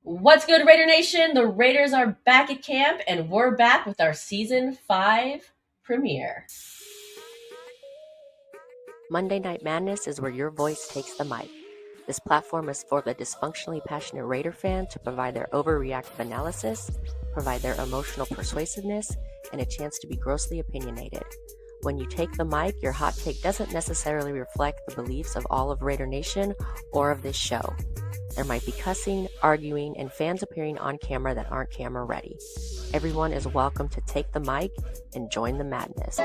What's good, Raider Nation? The Raiders are back at camp, and we're back with our Season 5 premiere. Monday Night Madness is where your voice takes the mic. This platform is for the dysfunctionally passionate Raider fan to provide their overreactive analysis, provide their emotional persuasiveness, and a chance to be grossly opinionated. When you take the mic, your hot take doesn't necessarily reflect the beliefs of all of Raider Nation or of this show. There might be cussing, arguing, and fans appearing on camera that aren't camera ready. Everyone is welcome to take the mic and join the madness.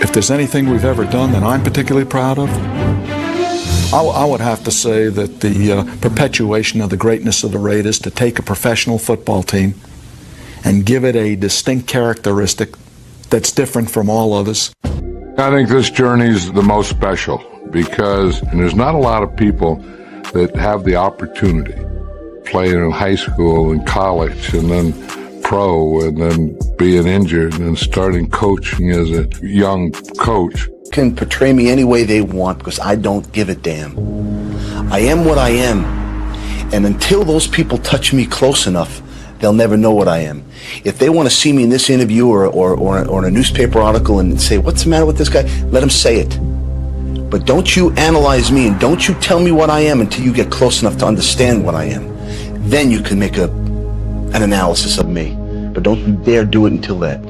If there's anything we've ever done that I'm particularly proud of, I would have to say that the perpetuation of the greatness of the Raiders, to take a professional football team and give it a distinct characteristic that's different from all others. I think this journey's the most special because there's not a lot of people that have the opportunity playing in high school and college and then pro and then being injured and starting coaching as a young coach. Can portray me any way they want because I don't give a damn. I am what I am, and until those people touch me close enough, they'll never know what I am. If they want to see me in this interview or in a newspaper article and say, what's the matter with this guy? Let them say it. But don't you analyze me and don't you tell me what I am until you get close enough to understand what I am. Then you can make an analysis of me. But don't you dare do it until that.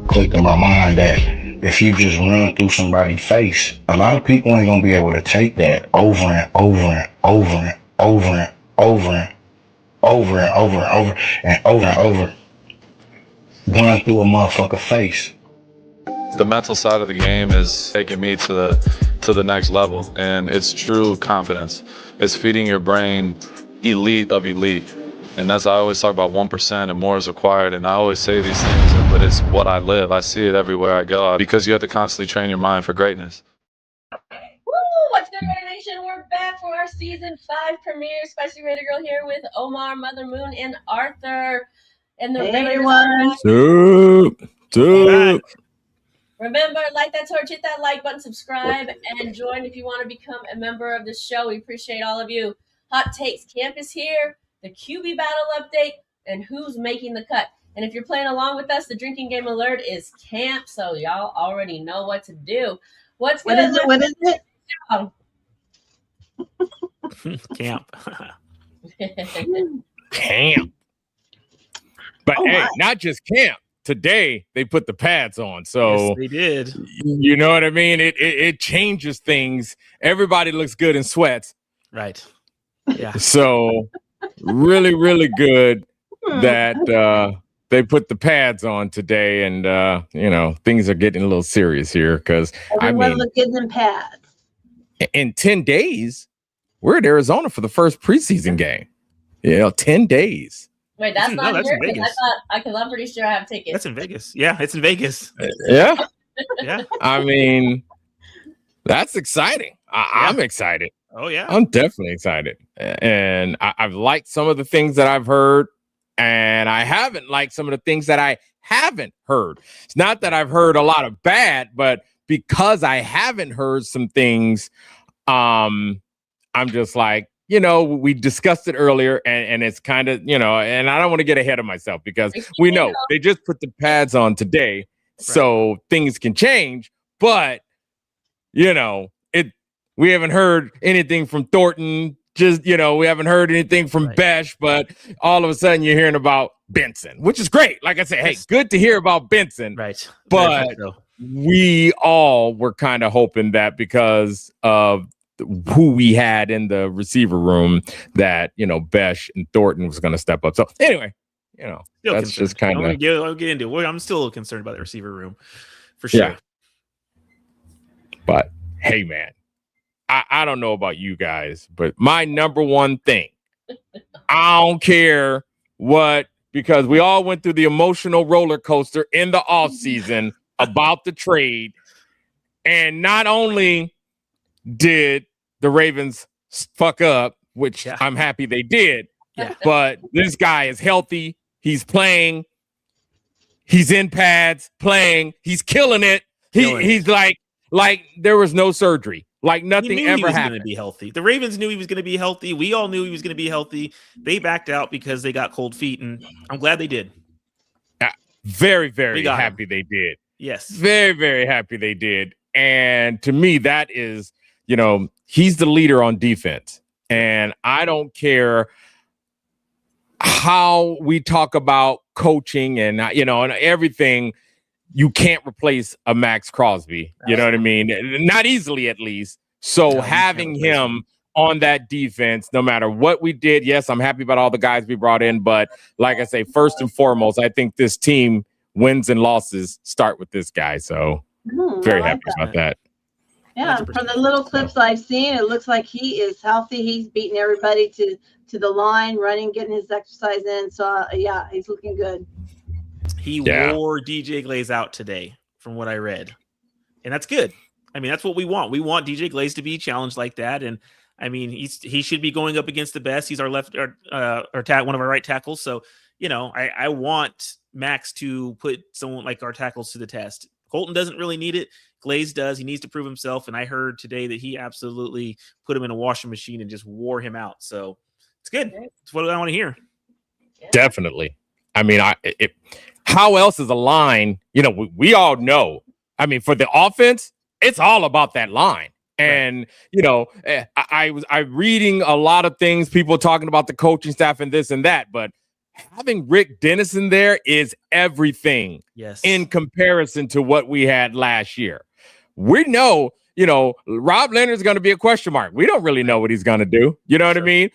Clicked in my mind that if you just run through somebody's face, a lot of people ain't gonna be able to take that over and over and over and over and over and over and over and over and over and over. Run through a motherfucker face. The mental side of the game is taking me to the next level, and it's true confidence. It's feeding your brain elite of elite. And that's, I always talk about 1% and more is required. And I always say these things, but it's what I live. I see it everywhere I go because you have to constantly train your mind for greatness. Woo! What's good, Raider Nation? We're back for our Season 5 premiere. Spicy Raider Girl here with Omar, Mother Moon, and Arthur. And the Raiders are back. Remember, light that torch, hit that like button, subscribe, and join if you want to become a member of the show. We appreciate all of you. Hot Takes Camp is here. The QB battle update, and who's making the cut. And if you're playing along with us, the drinking game alert is camp, so y'all already know what to do. What is it? Camp. Camp. But hey, not just camp. Today they put the pads on, so yes, they did. You know what I mean? It changes things. Everybody looks good in sweats, right? Yeah. So really, really good that they put the pads on today, and things are getting a little serious here because everyone look good in pads. In 10 days, we're at Arizona for the first preseason game. 10 days. Wait, that's not here. In Vegas. Because I'm pretty sure I have tickets. That's in Vegas. Yeah, it's in Vegas. Yeah. Yeah. I mean, that's exciting. I'm excited. Oh, yeah. I'm definitely excited. And I've liked some of the things that I've heard, and I haven't liked some of the things that I haven't heard. It's not that I've heard a lot of bad, but because I haven't heard some things, I'm just like, we discussed it earlier, and it's kind of, and I don't want to get ahead of myself because we know they just put the pads on today, so things can change. But, we haven't heard anything from Thornton. We haven't heard anything from Besh, but all of a sudden you're hearing about Benson, which is great. Like I said, hey, good to hear about Benson. Right. But we all were kind of hoping that because of who we had in the receiver room that, Besh and Thornton was going to step up. So anyway, that's concerned. Just kind of. I'll get into it. I'm still a little concerned about the receiver room for sure. Yeah. But hey, man. I don't know about you guys, but my number one thing, I don't care what, because we all went through the emotional roller coaster in the off season about the trade. And not only did the Ravens fuck up, which I'm happy they did, but this guy is healthy. He's playing. He's in pads, playing. He's killing it. He's like there was no surgery. Like nothing ever happened. Going to be healthy. The Ravens knew he was going to be healthy. We all knew he was going to be healthy. They backed out because they got cold feet, and I'm glad they did. Very, very happy they did. Yes. Very, very happy they did. And to me, that is, he's the leader on defense. And I don't care how we talk about coaching and, and everything. You can't replace a Maxx Crosby. You know what I mean? Not easily, at least. So having him on that defense, no matter what we did, yes, I'm happy about all the guys we brought in. But like I say, first and foremost, I think this team wins and losses start with this guy. So very happy about that. Yeah, 100%. From the little clips I've seen, it looks like he is healthy. He's beating everybody to the line, running, getting his exercise in. So, he's looking good. He wore DJ Glaze out today, from what I read. And that's good. I mean, that's what we want. We want DJ Glaze to be challenged like that. And, I mean, he should be going up against the best. He's our one of our right tackles. So, I want Maxx to put someone like our tackles to the test. Colton doesn't really need it. Glaze does. He needs to prove himself. And I heard today that he absolutely put him in a washing machine and just wore him out. So it's good. It's what I want to hear. Definitely. I mean, how else is a line? We all know. I mean, for the offense, it's all about that line. And, I'm reading a lot of things, people talking about the coaching staff and this and that, but having Rick Dennison there is everything in comparison to what we had last year. We know, Rob Leonard's going to be a question mark. We don't really know what he's going to do. You know what I mean?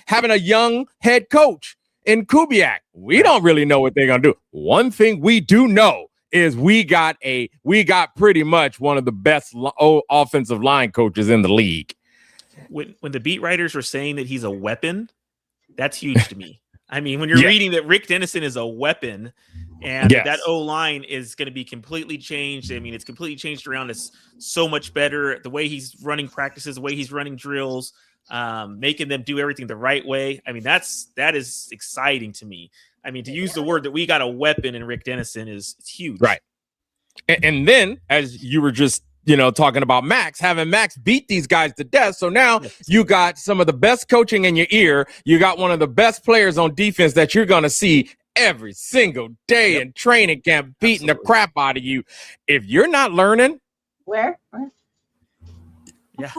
Having a young head coach in Kubiak, we don't really know what they're going to do. One thing we do know is we got pretty much one of the best offensive line coaches in the league. When the beat writers were saying that he's a weapon, that's huge to me. I mean, when you're reading that Rick Dennison is a weapon and that O-line is going to be completely changed. I mean, it's completely changed around. It's so much better. The way he's running practices, the way he's running drills, making them do everything the right way. I mean, that is exciting to me. I mean, to use the word that we got a weapon in Rick Dennison is huge. Right. And then, as you were just talking about Maxx, having Maxx beat these guys to death. So now you got some of the best coaching in your ear. You got one of the best players on defense that you're going to see every single day in training camp beating the crap out of you. If you're not learning,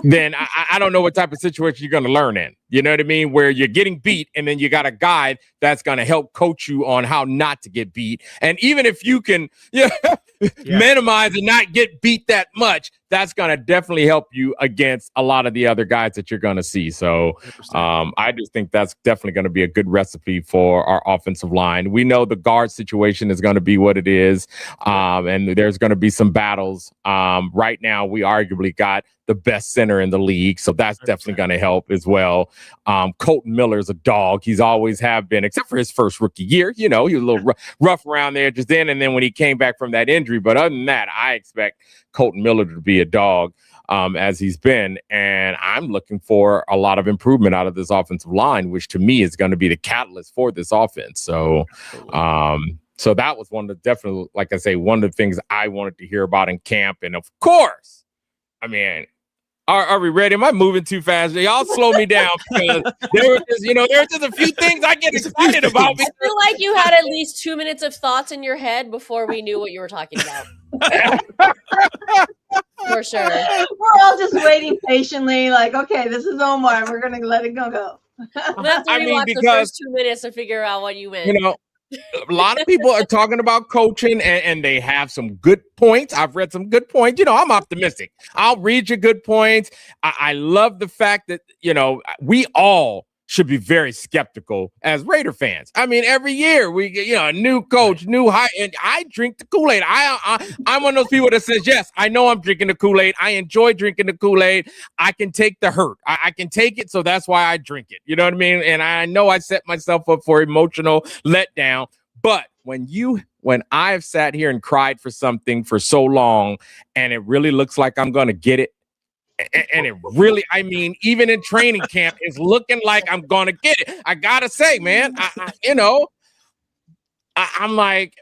then I don't know what type of situation you're going to learn in. You know what I mean? Where you're getting beat and then you got a guy that's going to help coach you on how not to get beat. And even if you can minimize and not get beat that much, that's going to definitely help you against a lot of the other guys that you're going to see. So I just think that's definitely going to be a good recipe for our offensive line. We know the guard situation is going to be what it is. And there's going to be some battles. Right now, we arguably got the best center in the league. So that's definitely going to help as well. Colton Miller's a dog. He's always have been, except for his first rookie year. He was a little rough around there just then. And then when he came back from that injury. But other than that, I expect Colton Miller to be a dog as he's been. And I'm looking for a lot of improvement out of this offensive line, which to me is going to be the catalyst for this offense. So, so that was one of the definitely, like I say, one of the things I wanted to hear about in camp. And of course, I mean, are we ready? Am I moving too fast? Y'all slow me down because there were just a few things I get excited about. I feel like you had at least 2 minutes of thoughts in your head before we knew what you were talking about. For sure. We're all just waiting patiently, like, okay, this is Omar. We're going to let it go. We'll have to rewatch the first 2 minutes to figure out what you meant. A lot of people are talking about coaching and they have some good points. I've read some good points. I'm optimistic. I'll read your good points. I love the fact that, we all should be very skeptical as Raider fans. I mean, every year we get, a new coach, new high, and I drink the Kool-Aid. I'm one of those people that says, yes, I know I'm drinking the Kool-Aid. I enjoy drinking the Kool-Aid. I can take the hurt. I can take it. So that's why I drink it. You know what I mean? And I know I set myself up for emotional letdown. But when you when I've sat here and cried for something for so long and it really looks like I'm going to get it. And it really, I mean, even in training camp, it's looking like I'm going to get it. I got to say, man, I'm like,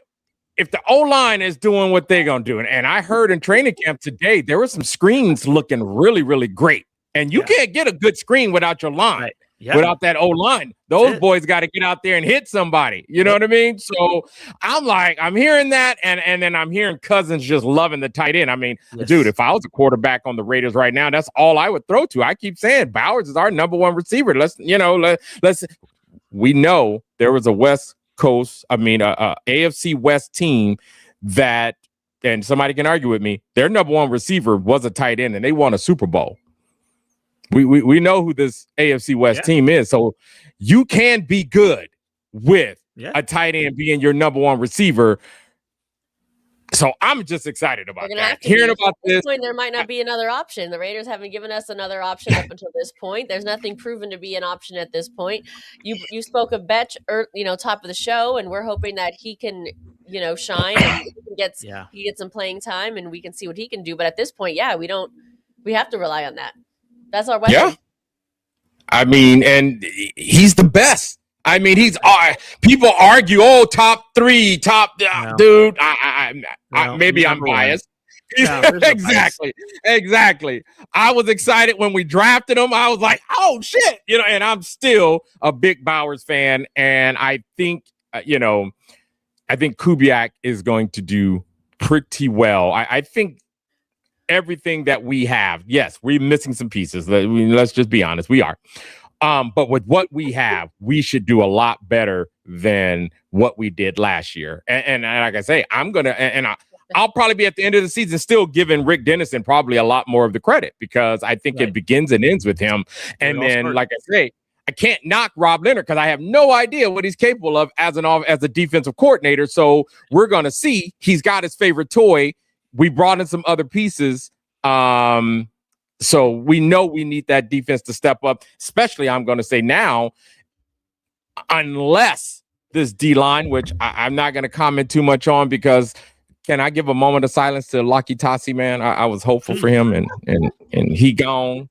if the O-line is doing what they're going to do, and I heard in training camp today, there were some screens looking really, really great. And you can't get a good screen without your line. Right. Yep. Without that O-line, those boys got to get out there and hit somebody. You know what I mean? So I'm like, I'm hearing that, and then I'm hearing Cousins just loving the tight end. I mean, dude, if I was a quarterback on the Raiders right now, that's all I would throw to. I keep saying Bowers is our number one receiver. We know there was a AFC West team that, and somebody can argue with me, their number one receiver was a tight end, and they won a Super Bowl. We know who this AFC West team is. So you can be good with a tight end being your number one receiver. So I'm just excited about that. Hearing about this point, there might not be another option. The Raiders haven't given us another option up until this point. There's nothing proven to be an option at this point. You spoke of Betch, top of the show, and we're hoping that he can, shine and he gets some playing time, and we can see what he can do. But at this point, we have to rely on that. That's our weapon. Yeah. I mean, and he's the best. I mean, people argue, top three, dude. Maybe I'm biased. Exactly. I was excited when we drafted him. I was like, oh shit, and I'm still a big Bowers fan. And I think, Kubiak is going to do pretty well. I think everything that we have, yes, we're missing some pieces. Let's just be honest, we are. But with what we have, we should do a lot better than what we did last year. And like I say, I'll probably be at the end of the season still giving Rick Dennison probably a lot more of the credit, because I think it begins and ends with him. And then, like I say, I can't knock Rob Leonard because I have no idea what he's capable of as a defensive coordinator. So we're going to see. He's got his favorite toy. We brought in some other pieces. So we know we need that defense to step up, especially, I'm going to say now, unless this D-line, which I'm not going to comment too much on, because can I give a moment of silence to Lucky Tassi, man? I was hopeful for him, and he gone.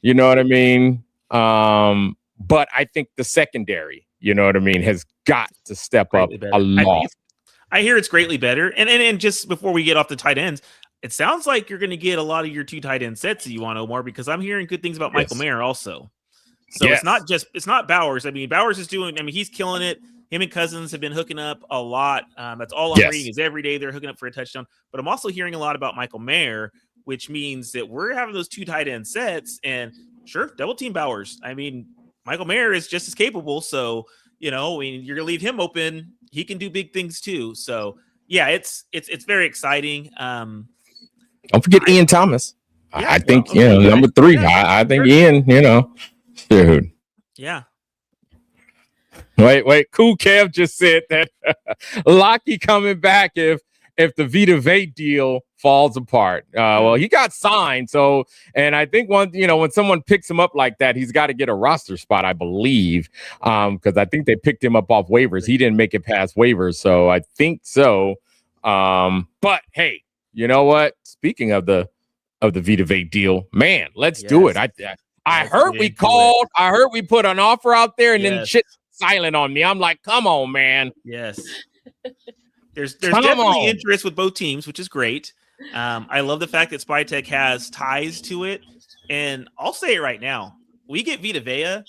You know what I mean? But I think the secondary, has got to step up a lot. I hear it's greatly better. And just before we get off the tight ends, it sounds like you're going to get a lot of your 2 tight end sets that you want, Omar, because I'm hearing good things about Michael Mayer also. So it's not Bowers. I mean, Bowers is he's killing it. Him and Cousins have been hooking up a lot. That's all I'm reading is every day they're hooking up for a touchdown. But I'm also hearing a lot about Michael Mayer, which means that we're having those 2 tight end sets, and sure, double team Bowers. I mean, Michael Mayer is just as capable. So, you're going to leave him open. He can do big things too. So yeah, it's very exciting. Don't forget Ian Thomas. I think, number 3. I think Ian, dude. Yeah. Wait. Cool Kev just said that Lockie coming back if the Vita Vea deal falls apart. Well, he got signed. So, and I think when someone picks him up like that, he's got to get a roster spot, I believe. Because I think they picked him up off waivers. He didn't make it past waivers. So I think so. But hey, you know what? Speaking of the Vita Vea deal, man, let's do it. I heard we called. I heard we put an offer out there, and then shit silent on me. I'm like, come on, man. Yes. There's definitely interest with both teams, which is great. I love the fact that Spytech has ties to it. And I'll say it right now. We get Vita Vea.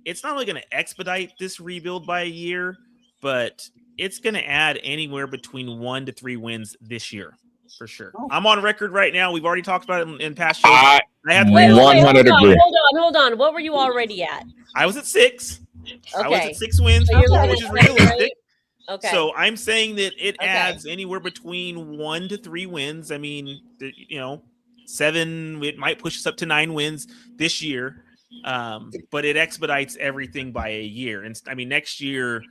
It's not only going to expedite this rebuild by a year, but it's going to add anywhere between 1 to 3 wins this year. For sure. I'm on record right now. We've already talked about it in past shows. I have 100 agree. Hold on. What were you already at? I was at 6. Okay. I was at 6 wins, which is realistic. Right? Okay. So I'm saying that it adds anywhere between 1 to 3 wins. I mean, 7, it might push us up to 9 wins this year. But it expedites everything by a year. And I mean, next year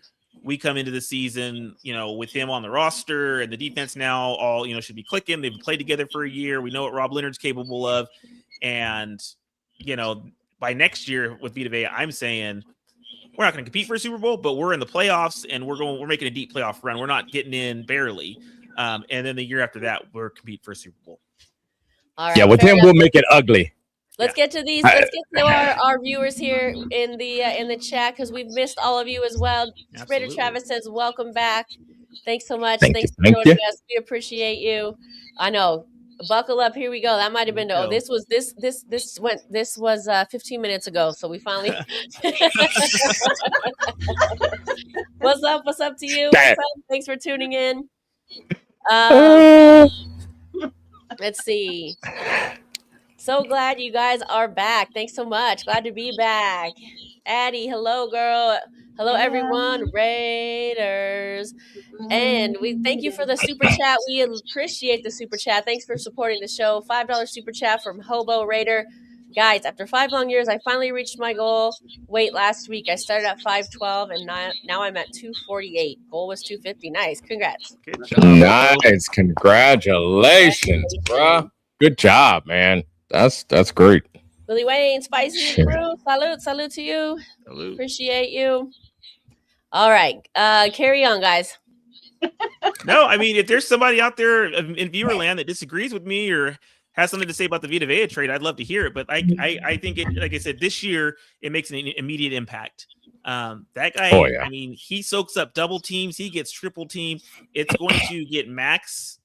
we come into the season, with him on the roster and the defense now all, should be clicking. They've played together for a year. We know what Rob Leonard's capable of. And, by next year with Vita Vea, I'm saying we're not going to compete for a Super Bowl, but we're in the playoffs and we're making a deep playoff run. We're not getting in barely. And then the year after that, we're competing for a Super Bowl. All right. Yeah, with him, we'll make it ugly. Let's get to these. Let's get to our viewers here in the chat because we've missed all of you as well. Raider Travis says, "Welcome back. Thanks so much. Thanks for joining us. We appreciate you. I know. Buckle up. Here we go. That might have been. Oh, this was 15 minutes ago. So we finally. What's up? What's up to you? What's up? Thanks for tuning in. Let's see. So glad you guys are back. Thanks so much. Glad to be back. Addie, hello, girl. Hello, everyone. Raiders. And we thank you for the super chat. We appreciate the super chat. Thanks for supporting the show. $5 super chat from Hobo Raider. Guys, after 5 long years, I finally reached my goal weight last week. I started at 512, and now I'm at 248. Goal was 250. Nice. Congrats. Good job. Nice. Congratulations, bro. Good job, man. That's great. Billy Wayne, Spicy Brew. Salute to you. Salute. Appreciate you. All right. Carry on, guys. No, I mean, if there's somebody out there in viewer land that disagrees with me or has something to say about the Vita Vea trade, I'd love to hear it. But I think it, like I said, this year it makes an immediate impact. That guy, I mean, he soaks up double teams, he gets triple team. It's going to get Maxx.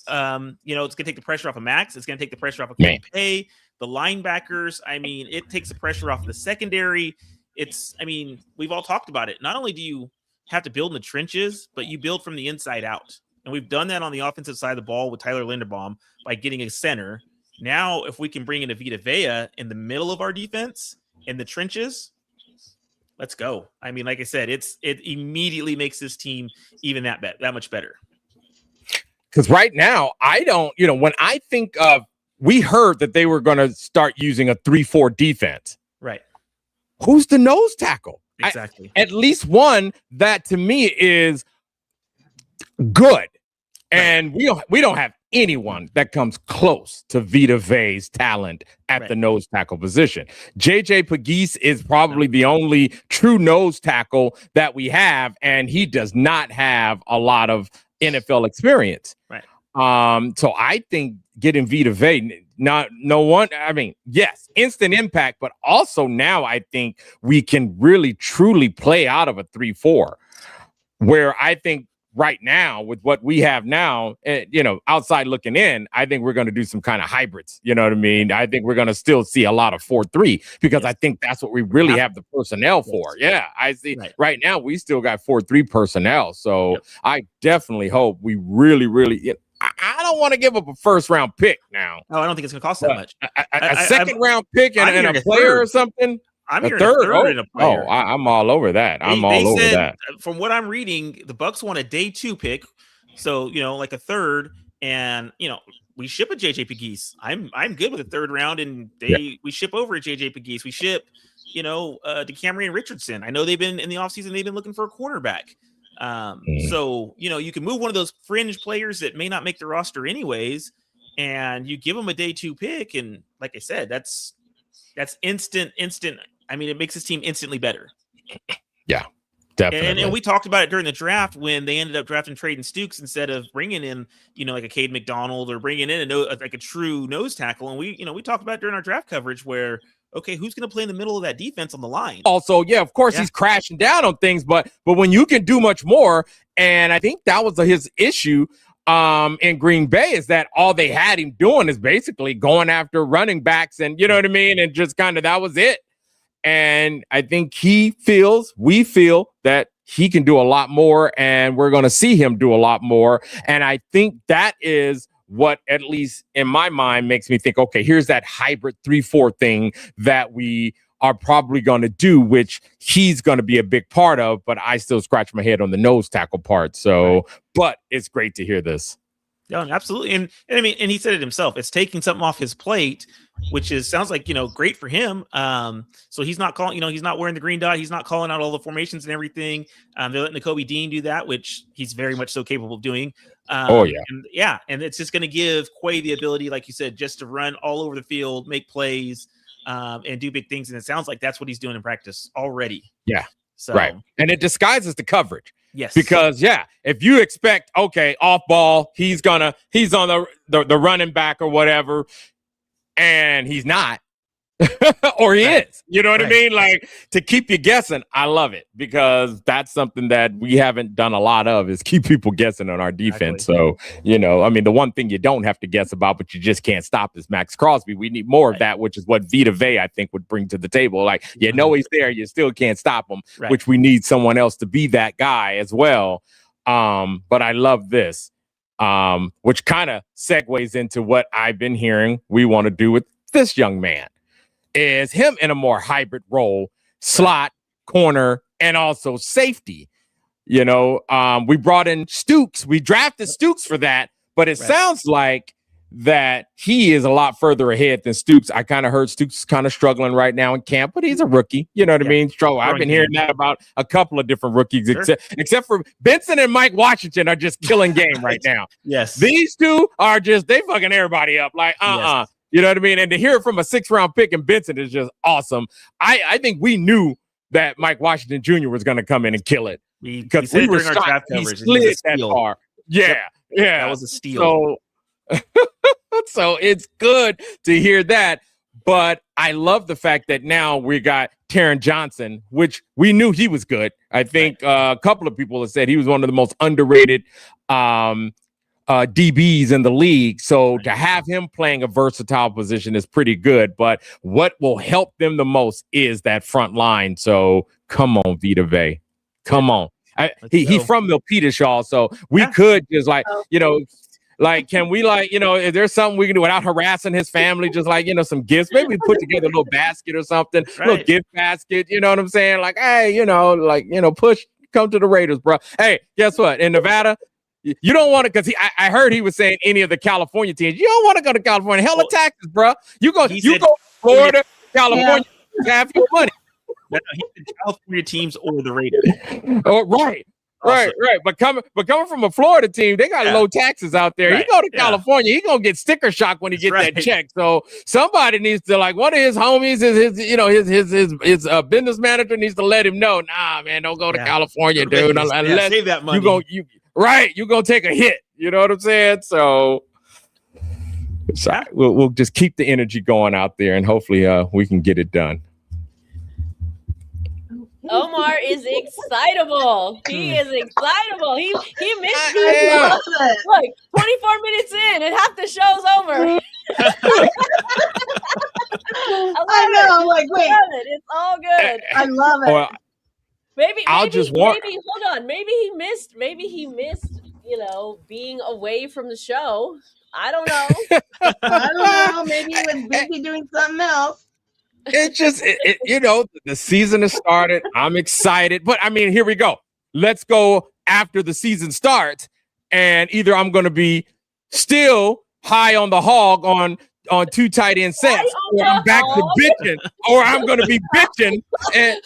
It's going to take the pressure off of Maxx. It's going to take the pressure off of Pay, the linebackers. I mean, it takes the pressure off the secondary. We've all talked about it. Not only do you have to build in the trenches, but you build from the inside out. And we've done that on the offensive side of the ball with Tyler Linderbaum by getting a center. Now, if we can bring in a Vita Vea in the middle of our defense, in the trenches, let's go. I mean, like I said, it immediately makes this team even that much better. Because right now, when I think of, we heard that they were going to start using a 3-4 defense. Right. Who's the nose tackle? Exactly. At least one that to me is good. And we don't have anyone that comes close to Vita Vea's talent at the nose tackle position. JJ Pegues is probably the only true nose tackle that we have, and he does not have a lot of NFL experience. Right. So I think getting Vita Vea, yes, instant impact, but also now I think we can really truly play out of a 3-4, where I think right now with what we have now, outside looking in, I think we're going to do some kind of hybrids. You know what I mean? I think we're going to still see a lot of 4-3 because I think that's what we really have the personnel for. Yeah, I see. Right now, we still got 4-3 personnel. So I definitely hope we really, really. I don't want to give up a first-round pick now. Oh, I don't think it's going to cost that much. A second-round pick and a player or something. I'm a third and a player. I'm all over that. Over that. From what I'm reading, the Bucks want a day 2 pick, so like a third, and we ship a JJ Pegues. I'm good with a third round, and we ship over a JJ Pegues. We ship DeCamerion Richardson. I know they've been in the offseason. They've been looking for a cornerback. So you can move one of those fringe players that may not make the roster anyways, and you give them a day 2 pick, and like I said, that's instant. I mean, it makes this team instantly better. Yeah, definitely. And we talked about it during the draft when they ended up drafting Traden Stukes instead of bringing in, like a Cade McDonald or bringing in a true nose tackle. And we talked about it during our draft coverage where, okay, who's going to play in the middle of that defense on the line? Also, of course, he's crashing down on things, but when you can do much more, and I think that was his issue in Green Bay, is that all they had him doing is basically going after running backs, and you know what I mean, and just kind of that was it. And I think we feel that he can do a lot more, and we're going to see him do a lot more. And I think that is what, at least in my mind, makes me think, okay, here's that hybrid 3-4 thing that we are probably going to do, which he's going to be a big part of, but I still scratch my head on the nose tackle part. So, but it's great to hear this. Yeah, absolutely. And I mean, and he said it himself, it's taking something off his plate, which sounds like, great for him. So he's not calling, he's not wearing the green dot. He's not calling out all the formations and everything. They're letting Nakobe Dean do that, which he's very much so capable of doing. And it's just going to give Quay the ability, like you said, just to run all over the field, make plays, and do big things. And it sounds like that's what he's doing in practice already. Yeah. So right, and it disguises the coverage. Yes, because if you expect off ball, he's on the running back or whatever, and he's not. Or he is, you know what I mean? Like, to keep you guessing, I love it, because that's something that we haven't done a lot of, is keep people guessing on our defense. So, I mean, the one thing you don't have to guess about, but you just can't stop, is Maxx Crosby. We need more of that, which is what Vita Vea, I think, would bring to the table. Like, he's there, you still can't stop him, which we need someone else to be that guy as well. But I love this, which kind of segues into what I've been hearing we want to do with this young man. Is him in a more hybrid role, slot, corner, and also safety. We brought in Stooks. We drafted Stooks for that, but it sounds like that he is a lot further ahead than Stooks. I kind of heard Stooks is kind of struggling right now in camp, but he's a rookie. You know what I mean? I've been hearing that about a couple of different rookies, except for Benson and Mike Washington are just killing game right now. Yes. These two are just, they fucking everybody up. Like, Yes. You know what I mean? And to hear it from a 6th-round pick in Benson is just awesome. I think we knew that Mike Washington Jr. was going to come in and kill it, because we were shocked. Draft He coverage, slid that far. Yeah. That was a steal. So it's good to hear that. But I love the fact that now we got Taron Johnson, which we knew he was good. I think a couple of people have said he was one of the most underrated DBs in the league. So to have him playing a versatile position is pretty good. But what will help them the most is that front line. So come on, Vita Vea. Come on. He's from Milpitas, y'all. So we could just can we is there something we can do without harassing his family? Just some gifts. Maybe we put together a little basket or something, little gift basket. You know what I'm saying? Like, hey, push, come to the Raiders, bro. Hey, guess what? In Nevada, you don't want to, because I heard he was saying any of the California teams. You don't want to go to California. Hell of taxes, bro. You go to Florida, California, half your money. No, he said California teams or the Raiders. Oh, right. But coming from a Florida team, they got low taxes out there. You go to California, he gonna get sticker shock when he gets that check. So somebody needs to, like, one of his homies, his business manager needs to let him know. Nah, man, don't go to California, dude. Unless save that money. You're gonna take a hit. You know what I'm saying? So we'll just keep the energy going out there, and hopefully we can get it done. Omar is excitable. He is excitable. He missed me. Look, 24 minutes in and half the show's over. I know. I'm like, wait. It's all good. I love it. Well, maybe hold on. Maybe he missed, being away from the show. I don't know. I don't know. Maybe he was busy doing something else. It's just, the season has started. I'm excited. But, I mean, here we go. Let's go after the season starts. And either I'm going to be still high on the hog on 2 tight end sets, or I'm back to bitching, or I'm going to be bitching and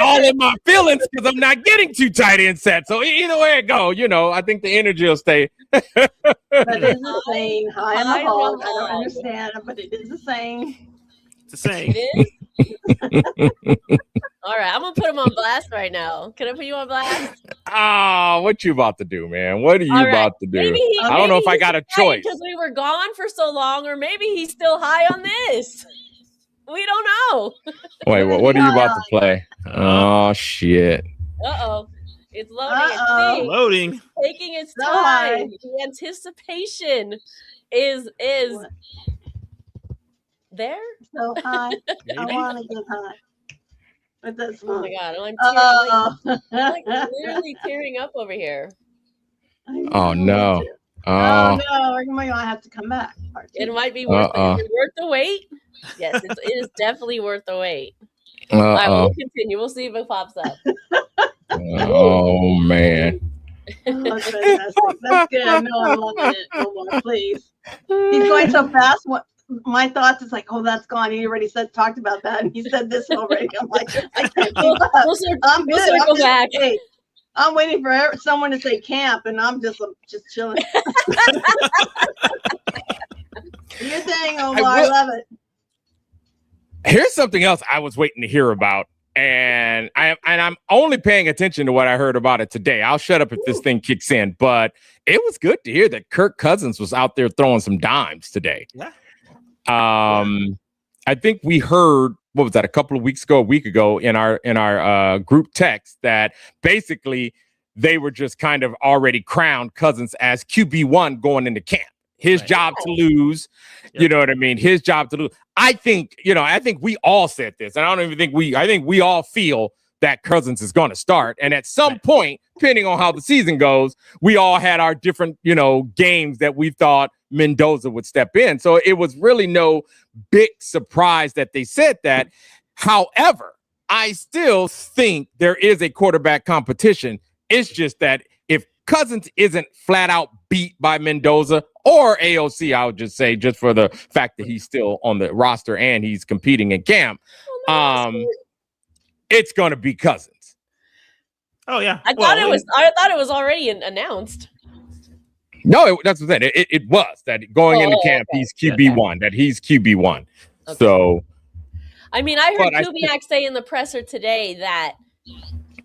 all in my feelings because I'm not getting 2 tight end sets. So either way it go, I think the energy will stay. But it's the same. High on the hog. I don't understand, but it is the same. It's the same. All right, I'm gonna put him on blast right now. Can I put you on blast? What you about to do, man? What are you about to do? I don't know if I got a choice. Because we were gone for so long, or maybe he's still high on this. We don't know. Wait, what are you about to play? Oh, shit. Uh-oh. It's loading. Loading. Taking its time. The anticipation is there. So high. I want to get high. But that's oh my god! I'm literally tearing up over here. Oh no! Oh no! We're gonna have to come back. It might be worth the wait. Yes, it is definitely worth the wait. All right, we'll continue. We'll see if it pops up. Oh man! That's fantastic. That's good. No, I'm loving it. Omar, please. He's going so fast. My thoughts is like, oh, that's gone. He already talked about that, and he said this already. I'm like, I can't keep up. I'm good. Circle back. Hey, I'm waiting for someone to say camp, and I'm just chilling. Your thing, Omar. I love it. Here's something else I was waiting to hear about And I'm only paying attention to what I heard about it today. I'll shut up if this thing kicks in, but it was good to hear that Kirk Cousins was out there throwing some dimes today. Yeah. I think we heard, what was that, a week ago in our group text that basically they were just kind of already crowned Cousins as QB1 going into camp. His job to lose, you know what I mean? His job to lose. I think we all said this, and I think we all feel that Cousins is going to start. And at some point, depending on how the season goes, we all had our different, games that we thought Mendoza would step in. So it was really no big surprise that they said that. However, I still think there is a quarterback competition. It's just that if Cousins isn't flat out beat by Mendoza or AOC, I would just say, just for the fact that he's still on the roster and he's competing in camp, it's going to be Cousins. Oh yeah, I thought it was already announced. No, that's what I'm saying. It was that going into camp, he's QB1. That he's QB1. Okay. So, I mean, I heard Kubiak say in the presser today that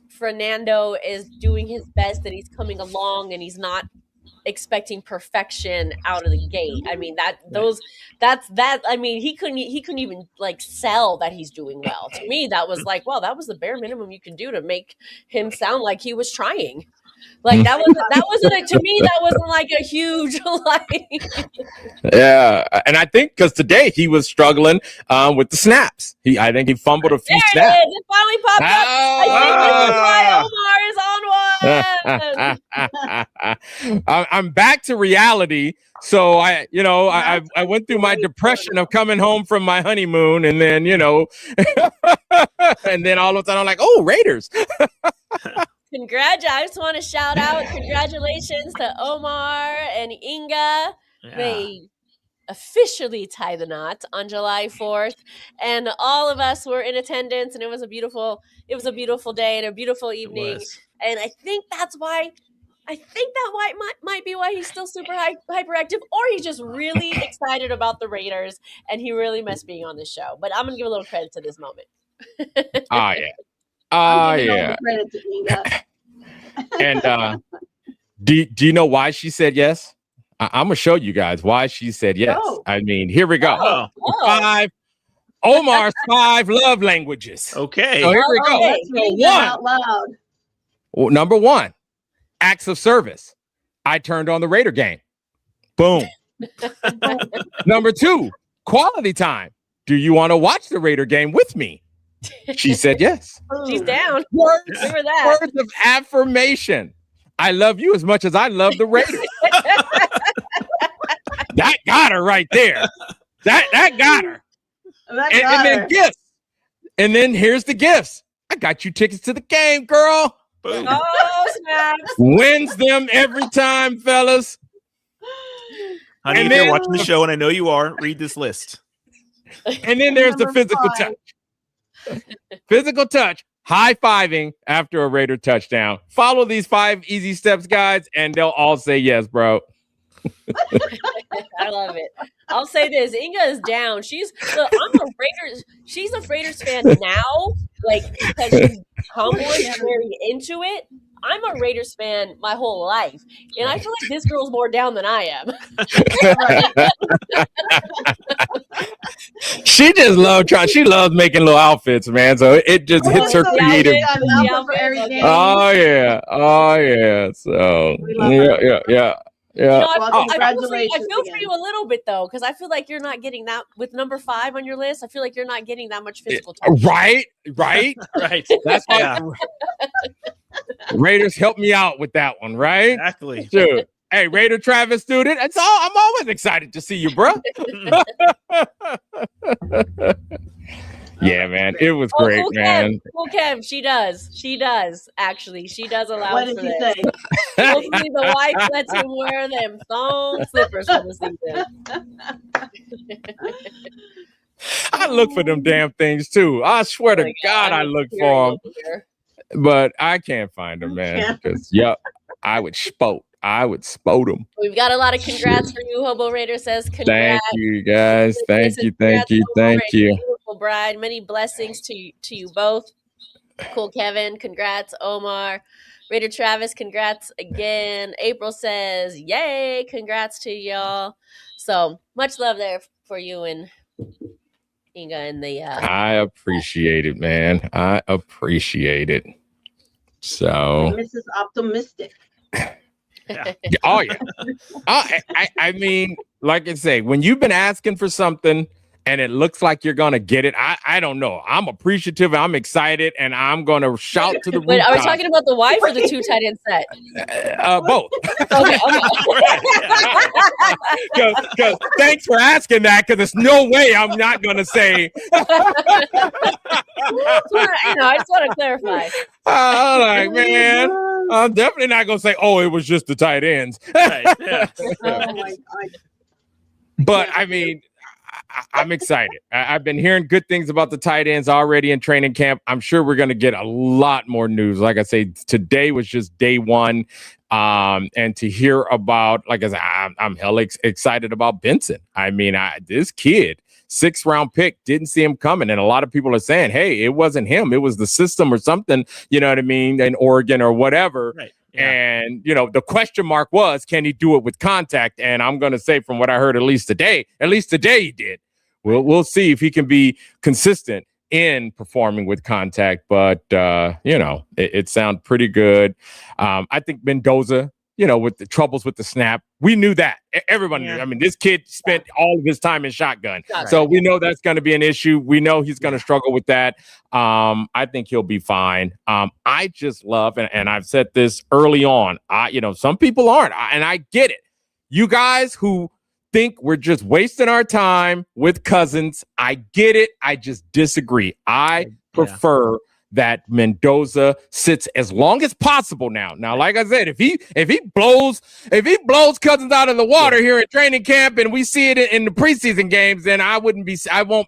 Fernando is doing his best, that he's coming along, and he's not expecting perfection out of the gate. I mean, I mean, he couldn't even like sell that he's doing well. To me, that was like, well, that was the bare minimum you could do to make him sound like he was trying. Like that wasn't to me, that wasn't like a huge like. Yeah, and I think because today he was struggling with the snaps. I think he fumbled a few snaps. It finally popped up. I think this is why Omar is on one. I'm back to reality. So I went through my depression of coming home from my honeymoon, and then and then all of a sudden I'm like, oh, Raiders. I just want to shout out congratulations to Omar and Inga. Yeah. They officially tie the knot on July 4th, and all of us were in attendance, and it was a beautiful day and a beautiful evening. And I think that might be why he's still super hyperactive, or he's just really excited about the Raiders, and he really missed being on this show. But I'm gonna give a little credit to this moment. Oh yeah. And do you know why she said yes? I'm gonna show you guys why she said yes. Oh. I mean, here we go. Omar's 5 love languages. Okay. So here we go. Let's out loud. Well, number 1, acts of service. I turned on the Raider game. Boom. Number 2, quality time. Do you want to watch the Raider game with me? She said yes. She's down. Words of affirmation. I love you as much as I love the Raiders. That got her right there. That got her. And then gifts. And then here's the gifts. I got you tickets to the game, girl. Boom. Oh, snaps. Wins them every time, fellas. Honey, if you're watching the show, and I know you are, read this list. And then there's the physical touch. Physical touch, high-fiving after a Raider touchdown. Follow these 5 easy steps, guys, and they'll all say yes, bro. I love it. I'll say this: Inga is down. She's a Raiders fan now, like because she's humble and very into it. I'm a Raiders fan my whole life, and I feel like this girl's more down than I am. She just loves making little outfits, man. So it just hits her creative. Oh yeah. So yeah. I feel for you a little bit though, because I feel like you're not getting that with number 5 on your list. I feel like you're not getting that much physical touch. Right. That's yeah. Raiders help me out with that one, right? Exactly. Sure. Hey, Raider Travis student. I'm always excited to see you, bro. Yeah, man. It was great, man. Cool Kev. She does. Actually. She does allow what for did this. Say? Hopefully the wife lets him wear them thong slippers for the season. I look for them damn things too. I swear to God, I look for them. But I can't find them, man. Because I would spot them. We've got a lot of congrats for you. Hobo Raider says congrats. Thank you, guys. Thank you. Beautiful bride. Many blessings to you both. Cool Kevin, congrats. Omar. Raider Travis, congrats again. April says, yay, congrats to y'all. So much love there for you and Inga and the I appreciate it, man. I appreciate it. So Mrs. Optimistic. oh yeah. I mean, like I say, when you've been asking for something and it looks like you're gonna get it, I don't know. I'm appreciative. I'm excited, and I'm gonna shout to the Wait, are we rooftops. talking about the wife or the 2 tight end set? Both. Okay. Because thanks for asking that. Because there's no way I'm not gonna say. I just want to clarify. I'm like, man, I'm definitely not gonna say, oh, it was just the tight ends. Right, yeah. Oh my God. But I mean, I'm excited. I've been hearing good things about the tight ends already in training camp. I'm sure we're going to get a lot more news. Like I say, today was just day one. And to hear about, like I said, I'm hella excited about Benson. I mean, this kid, 6th round pick, didn't see him coming. And a lot of people are saying, hey, it wasn't him. It was the system or something, you know what I mean, in Oregon or whatever. Right. Yeah. And, you know, the question mark was, can he do it with contact? And I'm going to say, from what I heard, at least today he did. We'll see if he can be consistent in performing with contact. But, you know, it sounds pretty good. I think Mendoza, you know, with the troubles with the snap, we knew that. Everyone knew. I mean, this kid spent all of his time in shotgun. So we know that's going to be an issue. We know he's going to struggle with that. I think he'll be fine. I just love, and I've said this early on, you know, some people aren't, and I get it. You guys who think we're just wasting our time with Cousins, I get it. I just disagree. I prefer that Mendoza sits as long as possible now. Now, like I said, if he blows Cousins out of the water here at training camp and we see it in the preseason games, then I won't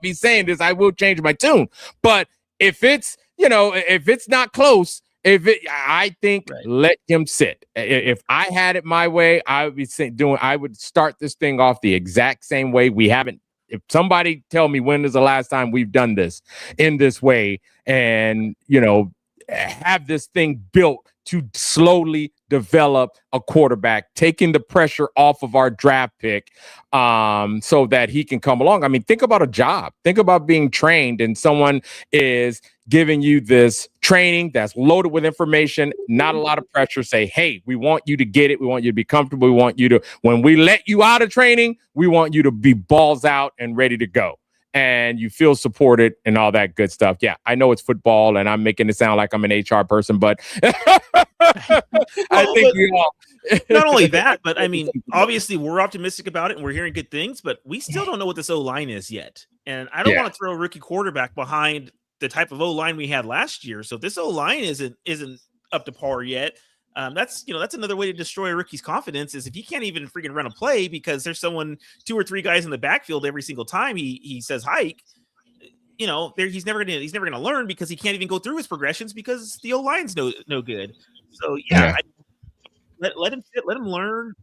be saying this. I will change my tune. But if it's, you know, if it's not close, I think let him sit. If I had it my way, I would start this thing off the exact same way. We haven't. If somebody tell me when is the last time we've done this in this way, and, you know, have this thing built to slowly develop a quarterback, taking the pressure off of our draft pick, so that he can come along. I mean, think about a job. Think about being trained, and someone is giving you this training that's loaded with information, not a lot of pressure. Say, hey, we want you to get it. We want you to be comfortable. We want you to, when we let you out of training, we want you to be balls out and ready to go. And you feel supported and all that good stuff. Yeah, I know it's football and I'm making it sound like I'm an HR person, but I think we all. Not only that, but I mean, obviously we're optimistic about it and we're hearing good things, but we still don't know what this O-line is yet. And I don't want to throw a rookie quarterback behind the type of O-line we had last year. So if this O-line isn't up to par yet, that's another way to destroy a rookie's confidence, is if he can't even freaking run a play because there's 2 or 3 guys in the backfield every single time he says hike. You know, he's never gonna learn, because he can't even go through his progressions because the O-line's no good. So let him sit, let him learn.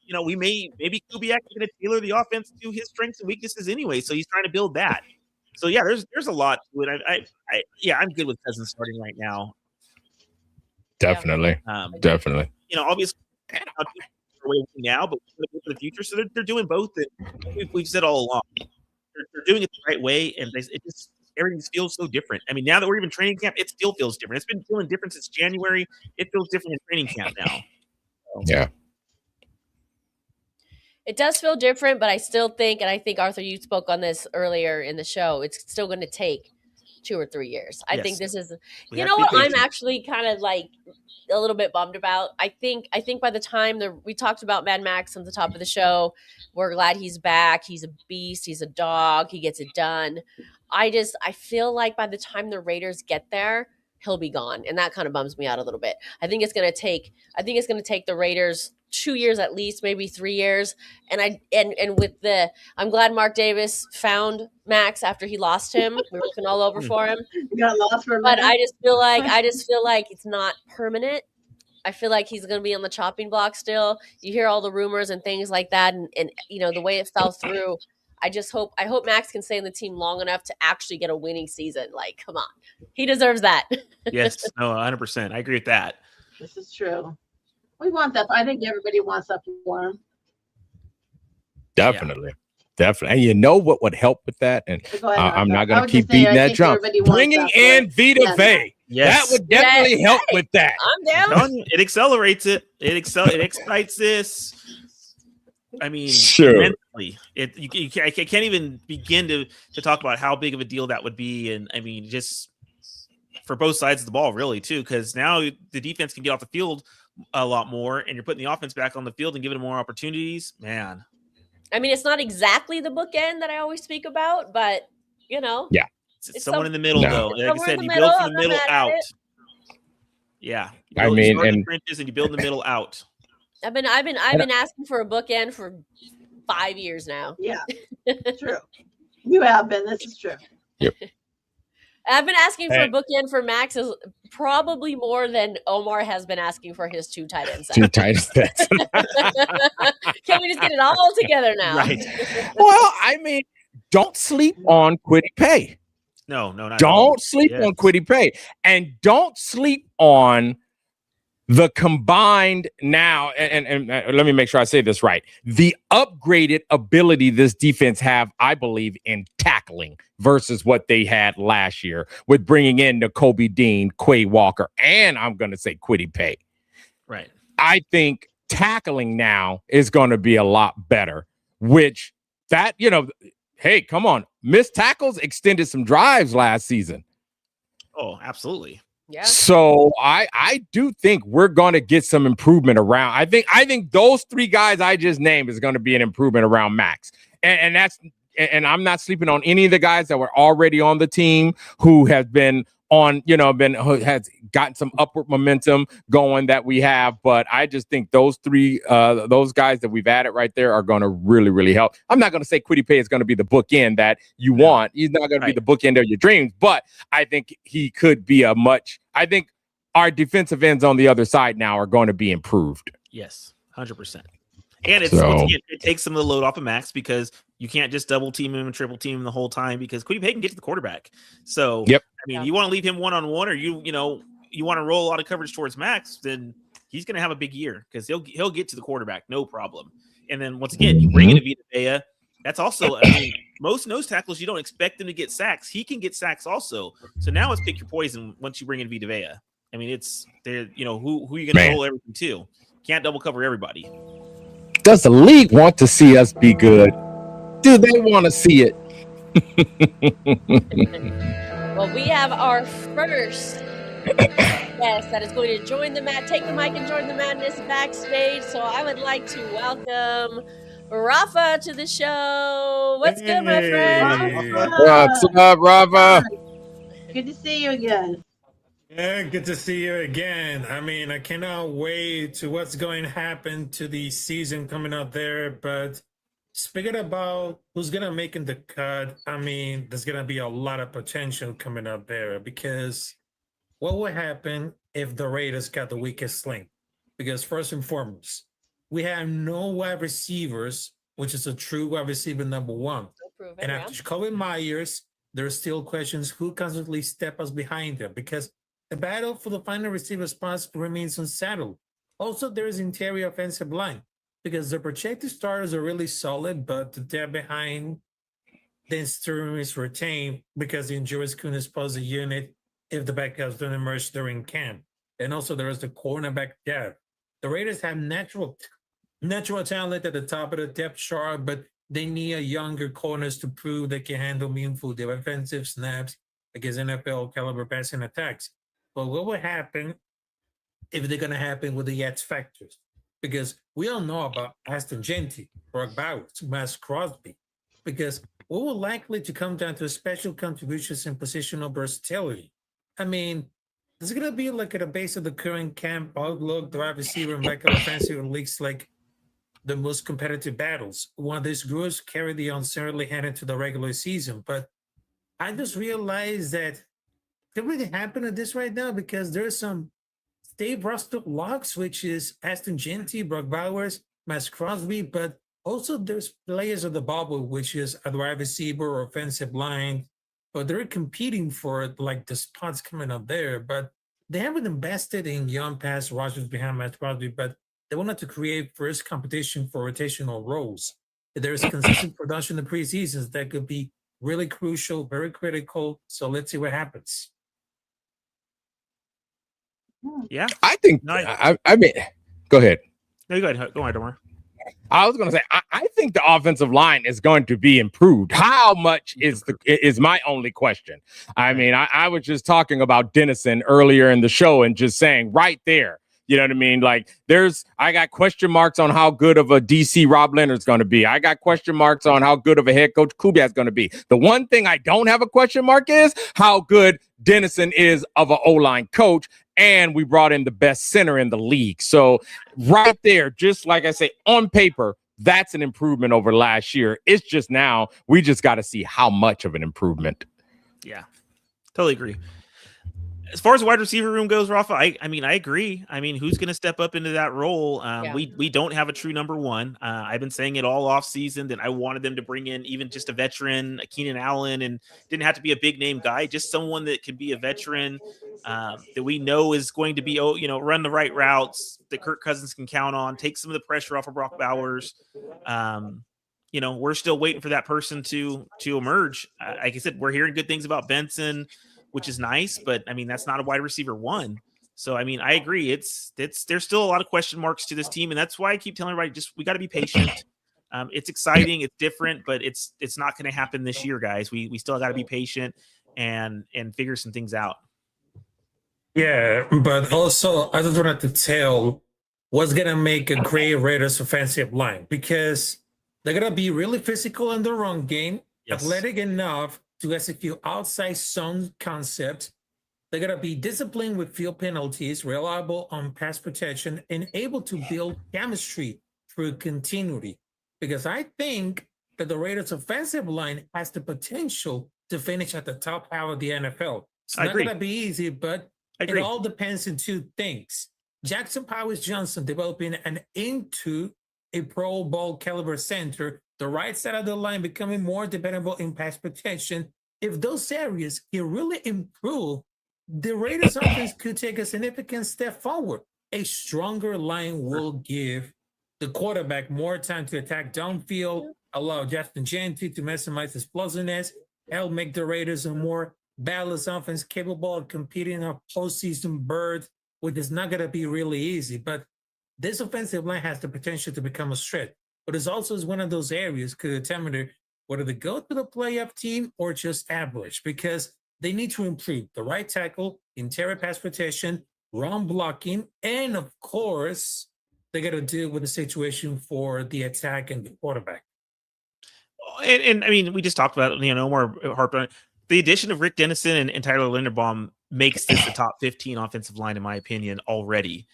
You know, maybe Kubiak is going to tailor the offense to his strengths and weaknesses anyway. So he's trying to build that. So yeah, there's a lot to it. I'm good with Cousins starting right now. Definitely. Definitely. You know, obviously now, but for the future. So they're doing both. And we've said all along, they're doing it the right way, and everything feels so different. I mean, now that we're even training camp, it still feels different. It's been feeling different since January. It feels different in training camp now. So. Yeah. It does feel different, but I still think, and I think, Arthur, you spoke on this earlier in the show, it's still going to take 2 or 3 years. I think this is, you know what I'm actually kind of like a little bit bummed about? I think by the time we talked about Mad Maxx on the top of the show, we're glad he's back. He's a beast. He's a dog. He gets it done. I feel like by the time the Raiders get there, he'll be gone. And that kind of bums me out a little bit. I think it's going to take the Raiders 2 years at least, maybe 3 years. And I'm glad Mark Davis found Maxx after he lost him. We were looking all over for him. Got lost for a but minute. I just feel like it's not permanent. I feel like he's going to be on the chopping block still. You hear all the rumors and things like that, and you know the way it fell through. I hope Maxx can stay in the team long enough to actually get a winning season. Like, come on, he deserves that. Yes, no, 100%. I agree with that. This is true. We want that. I think everybody wants that for him. Definitely. And you know what would help with that? And I'm not going to keep beating that drum. Bringing in Vita Vea. Yes. That would definitely help with that. I'm down. It accelerates it. It expedites this. I mean, sure. Mentally, I can't even begin to talk about how big of a deal that would be. And I mean, just for both sides of the ball, really, too, because now the defense can get off the field a lot more, and you're putting the offense back on the field and giving them more opportunities. Man. I mean, it's not exactly the bookend that I always speak about, but you know, yeah, it's someone in the middle, though. Like I said, you build from the middle out. Yeah, I mean, and trenches and you build the middle out. I've been asking for a bookend for 5 years now. Yeah, true. You have been. This is true. Yep. I've been asking for a bookend for Maxx is probably more than Omar has been asking for his 2 tight ends. 2 tight ends. Can we just get it all together now? Right. Well, I mean, don't sleep on Kwity Paye. No, not don't sleep on Kwity Paye, and don't sleep on the combined now, and let me make sure I say this right. The upgraded ability this defense have, I believe, in tackling versus what they had last year with bringing in Nakobe Dean, Quay Walker, and I'm going to say Kwity Paye. Right. I think tackling now is going to be a lot better, which that, hey, come on. Missed tackles extended some drives last season. Oh, absolutely. Yeah. So I do think we're going to get some improvement around. I think those 3 guys I just named is going to be an improvement around Maxx. And I'm not sleeping on any of the guys that were already on the team who have been on, who has gotten some upward momentum going that we have. But I just think those 3, those guys that we've added right there are going to really, really help. I'm not going to say Kwity Paye is going to be the bookend that you want. He's not going to be the bookend of your dreams, but I think he could be I think our defensive ends on the other side now are going to be improved. Yes, 100%. And it takes some of the load off of Maxx because you can't just double team him and triple team him the whole time because Kwity Paye can get to the quarterback. So, yep. I mean, you want to leave him one-on-one or you want to roll a lot of coverage towards Maxx, then he's going to have a big year because he'll get to the quarterback, no problem. And then once again, you bring in a Vita Vea. That's also, I mean, most nose tackles, you don't expect them to get sacks. He can get sacks also. So now it's pick your poison once you bring in Vita Vea. I mean, it's there, who are you going to roll everything to? Can't double cover everybody. Does the league want to see us be good? Do they want to see it? Well, we have our first guest that is going to take the mic and join the madness backstage. So I would like to welcome Rafa to the show. What's good, my friend? What's up, Rafa? Good to see you again. Yeah, good to see you again. I mean, I cannot wait to what's going to happen to the season coming out there. But speaking about who's going to make the cut, I mean, there's going to be a lot of potential coming out there because what would happen if the Raiders got the weakest link? Because first and foremost, we have no wide receivers, which is a true wide receiver number 1. And after Jacoby Myers, there are still questions who constantly step us behind them because the battle for the final receiver spots remains unsettled. Also, there is interior offensive line because the projected starters are really solid, but the depth behind the interior is retained because the injuries could expose the unit if the backups don't emerge during camp. And also, there is the cornerback depth. The Raiders have natural talent at the top of the depth chart, but they need a younger corners to prove they can handle meaningful defensive snaps against NFL caliber passing attacks. But what would happen if they're going to happen with the X factors? Because we all know about Aston Genty, Brock Bowers, Maxx Crosby. Because what will likely to come down to special contributions and positional versatility. I mean, there's going to be like at the base of the current camp outlook, the wide receiver and backup offensive leagues like the most competitive battles. One of these groups carry the uncertainty head into the regular season. But I just realized that it really happen at this right now because there's some Dave roster locks, which is Aston Genty, Brock Bowers, Maxx Crosby, but Also, there's players of the bubble, which is a wide receiver or offensive line, but they're competing for like the spots coming up there. But they haven't invested in young pass rushers behind Matt Crosby, but they wanted to create first competition for rotational roles. If there's consistent production in the preseasons, that could be really crucial, very critical. So let's see what happens. Yeah, I think. No, I mean, go ahead. No, go ahead. Go ahead, Omar. I was going to say, I think the offensive line is going to be improved. How much is my only question. I mean, I was just talking about Dennison earlier in the show and just saying right there, you know what I mean? Like I got question marks on how good of a DC Rob Leonard's going to be. I got question marks on how good of a head coach Kubiak's going to be. The one thing I don't have a question mark is how good Dennison is of an O-line coach. And we brought in the best center in the league. So right there, just like I say, on paper, that's an improvement over last year. It's just now we just got to see how much of an improvement. Yeah, totally agree. As far as the wide receiver room goes, Rafa, I mean, I agree. I mean, who's going to step up into that role? We don't have a true number one. I've been saying it all off season that I wanted them to bring in even just a veteran, a Keenan Allen, and didn't have to be a big name guy, just someone that can be a veteran that we know is going to be, run the right routes that Kirk Cousins can count on, take some of the pressure off of Brock Bowers. We're still waiting for that person to emerge. Like I said, we're hearing good things about Benson, which is nice, but I mean, that's not a wide receiver one. So, I mean, I agree. There's still a lot of question marks to this team. And that's why I keep telling everybody, we got to be patient. It's exciting. It's different, but it's not going to happen this year, guys. We still got to be patient and figure some things out. Yeah, but also I just wanted to tell what's going to make a great Raiders offensive line, because they're going to be really physical in the run game, athletic enough to execute outside zone concepts. They're going to be disciplined with field penalties, reliable on pass protection, and able to build chemistry through continuity. Because I think that the Raiders offensive line has the potential to finish at the top half of the NFL. It's not going to be easy, but it all depends on two things. Jackson Powers-Johnson developing into a Pro Bowl caliber center, the right side of the line becoming more dependable in pass protection. If those areas can really improve, the Raiders offense could take a significant step forward. A stronger line will give the quarterback more time to attack downfield, allow Justin Jeanty to maximize his explosiveness, help make the Raiders a more balanced offense capable of competing in a postseason berth, which is not going to be really easy. But this offensive line has the potential to become a threat. But it also is one of those areas could determine whether they go to the playoff team or just average, because they need to improve the right tackle, interior pass protection, run blocking, and of course, they got to deal with the situation for the attack and the quarterback. And I mean, we just talked about, more harped on it. The addition of Rick Dennison and Tyler Linderbaum makes this a top 15 offensive line, in my opinion, already.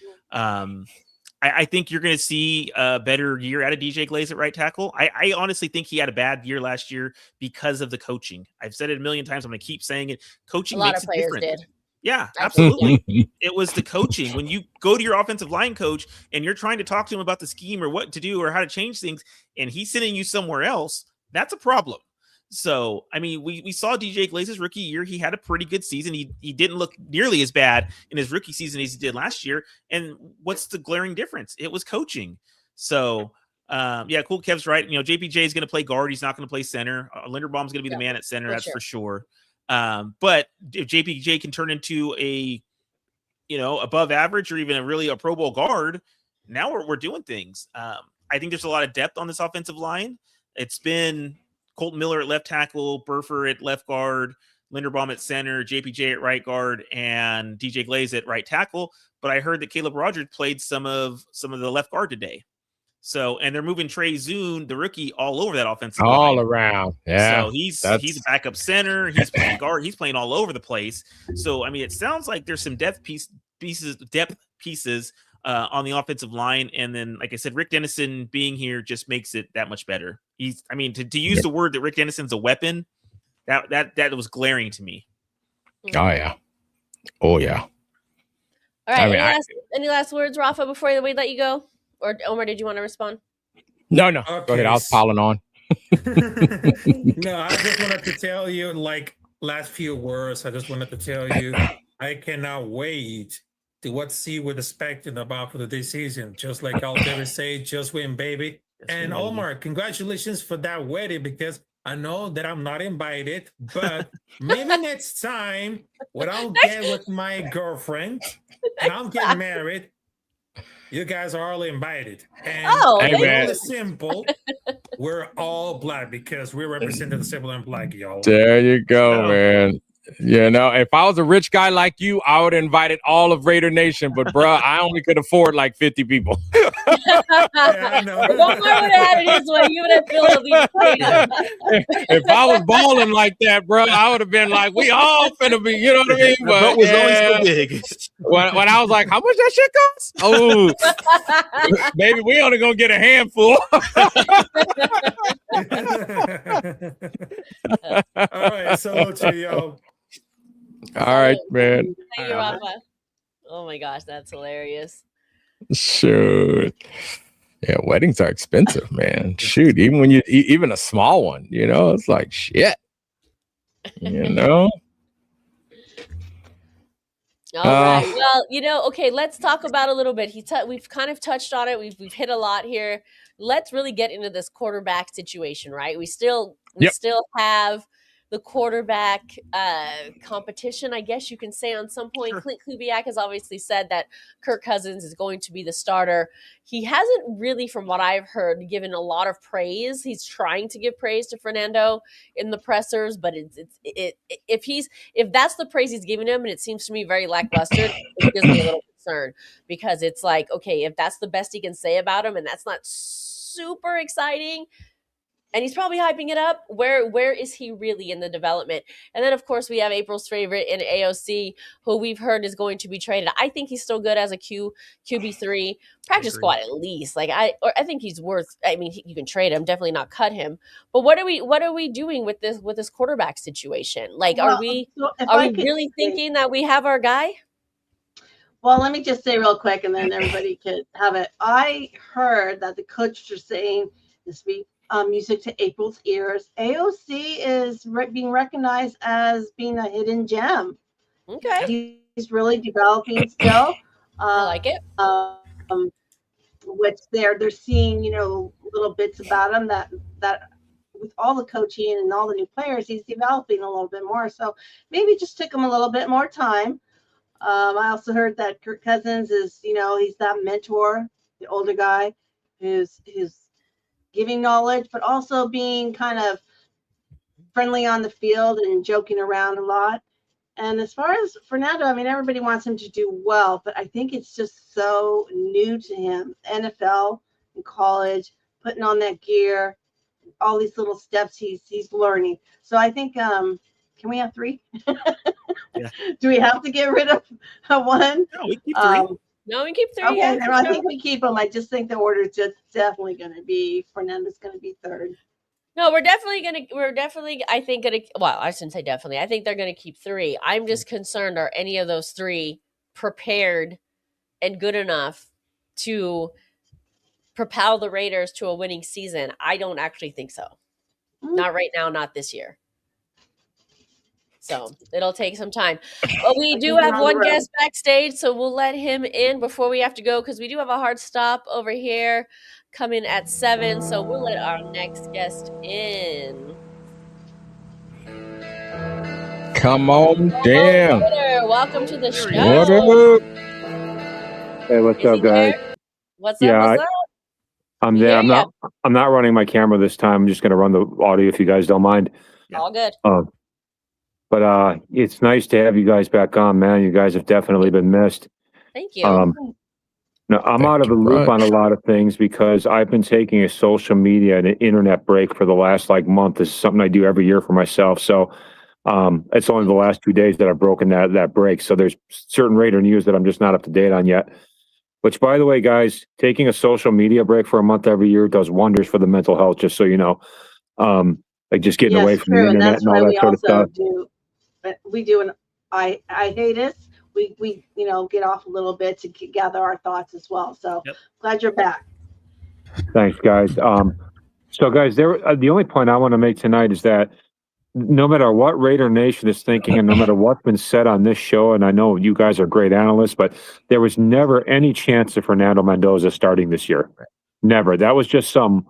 I think you're going to see a better year out of DJ Glaze at right tackle. I honestly think he had a bad year last year because of the coaching. I've said it a million times. I'm going to keep saying it. Coaching makes it different. Did. Yeah, absolutely. It was the coaching. When you go to your offensive line coach and you're trying to talk to him about the scheme or what to do or how to change things, and he's sending you somewhere else, that's a problem. So, I mean, we saw DJ Glaze's rookie year. He had a pretty good season. He didn't look nearly as bad in his rookie season as he did last year. And what's the glaring difference? It was coaching. So, cool. Kev's right. JPJ is going to play guard. He's not going to play center. Linderbaum's going to be the man at center. That's for sure. But if JPJ can turn into a, above average or even a Pro Bowl guard, now we're doing things. I think there's a lot of depth on this offensive line. It's been Colton Miller at left tackle, Burfer at left guard, Linderbaum at center, JPJ at right guard, and DJ Glaze at right tackle. But I heard that Caleb Rogers played some of the left guard today. So, and they're moving Trey Zune, the rookie, all over that offensive line. All around. Yeah. So he's a backup center. He's playing guard. He's playing all over the place. So, I mean, it sounds like there's some depth pieces on the offensive line. And then, like I said, Rick Dennison being here just makes it that much better. To use the word that Rick Dennison's a weapon, that was glaring to me. Oh yeah. All right. Any last words, Rafa, before we let you go? Or Omar, did you want to respond? No. Okay. Go ahead. I was piling on. No, I just wanted to tell you, like, last few words. I just wanted to tell you, I cannot wait to what see we're expecting about for this season. Just like I'll never say, just win, baby. And Omar, congratulations for that wedding, because I know that I'm not invited, but maybe next time when I'll get with my girlfriend and I'll get married, you guys are all invited. And it's simple. We're all black because we represent the simple and black, y'all. There you go, man. You know, if I was a rich guy like you, I would have invited all of Raider Nation, but bruh, I only could afford like 50 people. Yeah, I know. If Omar would have had it his way, you would have filled at least If I was balling like that, bro, I would have been like, we all finna be, you know what I mean? The boat was always so big. When I was like, how much that shit costs? Oh, baby, we only gonna get a handful. All right, salute to y'all. All right, man. Thank you, Rafa. Oh my gosh, that's hilarious. Shoot. Yeah, weddings are expensive, man. Shoot, even when even a small one, you know, it's like shit. You know? All right. Well, you know, okay, let's talk about a little bit. We've kind of touched on it. We've hit a lot here. Let's really get into this quarterback situation, right? We still have the quarterback competition, I guess you can say, on some point. Sure. Klint Kubiak has obviously said that Kirk Cousins is going to be the starter. He hasn't really, from what I've heard, given a lot of praise. He's trying to give praise to Fernando in the pressers, but if that's the praise he's giving him, and it seems to me very lackluster, it gives me a little concern, because it's like, okay, if that's the best he can say about him, and that's not super exciting, and he's probably hyping it up, where is he really in the development? And then, of course, we have April's favorite in AOC, who we've heard is going to be traded. I think he's still good as a QB3, practice squad at least. Like I think he's worth. I mean, you can trade him, definitely not cut him. But what are we doing with this quarterback situation? Like, are we really thinking that we have our guy? Well, let me just say real quick, and then everybody could have it. I heard that the coaches are saying this week, music to April's ears, AOC is being recognized as being a hidden gem. Okay. He's really developing still. I like it. Which they're seeing, you know, little bits about him that with all the coaching and all the new players, he's developing a little bit more. So maybe it just took him a little bit more time. I also heard that Kirk Cousins is, you know, he's that mentor, the older guy who's giving knowledge, but also being kind of friendly on the field and joking around a lot. And as far as Fernando, I mean, everybody wants him to do well, but I think it's just so new to him. NFL and college, putting on that gear, all these little steps he's learning. So I think, can we have 3? Yeah. Do we have to get rid of one? No, we keep 3. No, we keep 3. Okay, yeah, I think we keep them. I just think the order is just definitely going to be Fernando's going to be 3rd. No, I think well, I shouldn't say definitely. I think they're going to keep 3. I'm just concerned, are any of those 3 prepared and good enough to propel the Raiders to a winning season? I don't actually think so. Not right now, not this year. So it'll take some time. But we do have one guest backstage, so we'll let him in before we have to go, because we do have a hard stop over here coming at 7. So we'll let our next guest in. Come on down. Welcome to the show. What up? Hey, what's up, guys? What's up? I'm there. I'm not running my camera this time. I'm just going to run the audio if you guys don't mind. All good. But it's nice to have you guys back on, man. You guys have definitely been missed. Thank you. Now, I'm out of the loop on a lot of things because I've been taking a social media and an internet break for the last month. This is something I do every year for myself. So it's only the last 2 days that I've broken that break. So there's certain Raider news that I'm just not up to date on yet. Which, by the way, guys, taking a social media break for a month every year does wonders for the mental health, just so you know. Like just getting away from the internet and all that sort of stuff. We do an hiatus. We get off a little bit to gather our thoughts as well. So glad you're back. Thanks, guys. So, guys, the only point I want to make tonight is that no matter what Raider Nation is thinking and no matter what's been said on this show, and I know you guys are great analysts, but there was never any chance of Fernando Mendoza starting this year. Never. That was just some